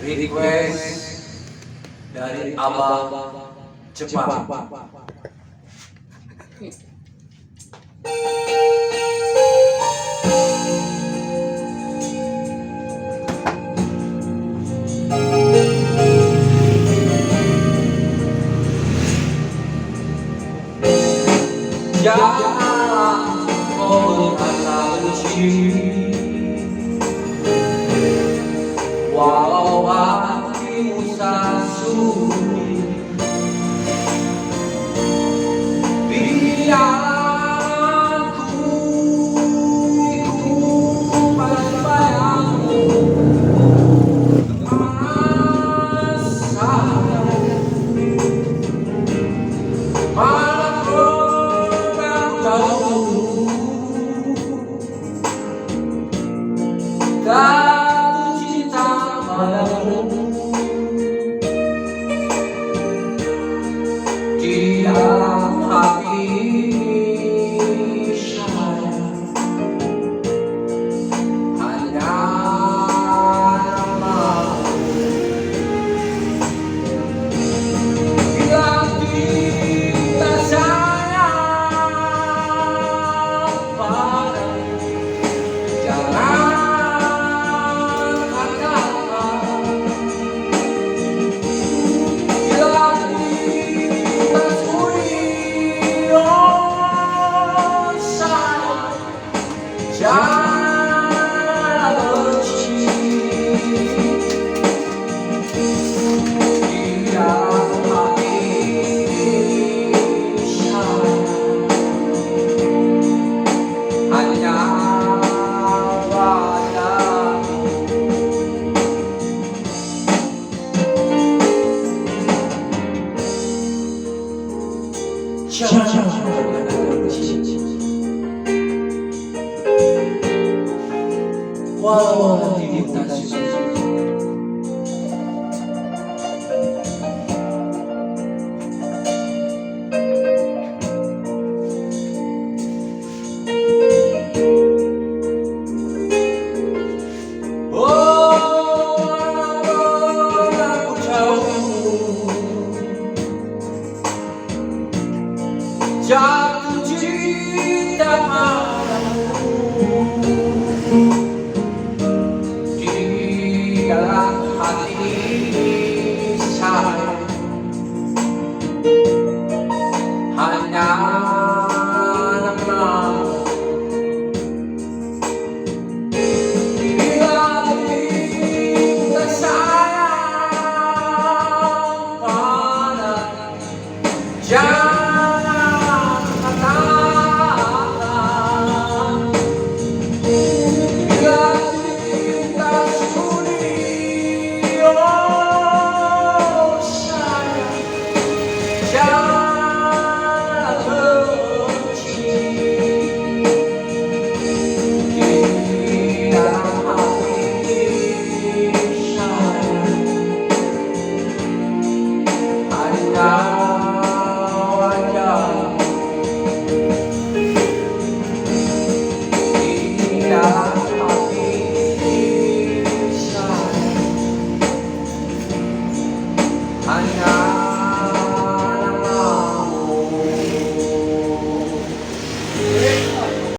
request dari Abah cepat. Jangan kau berkata benci, walau hatimu sangat sunyi. Biarkan ku ikut bayang-bayangmu kemana saja. Jatuh cinta padamu di dalam hati saya hanya namamu. Bila kita sayang padamu, jangan jangan benci. Di dalam hati saya hanya wajahmu. Jangan benci, walau hati tak suci. Walaupun aku jauh, jatuh cinta padamu di dalam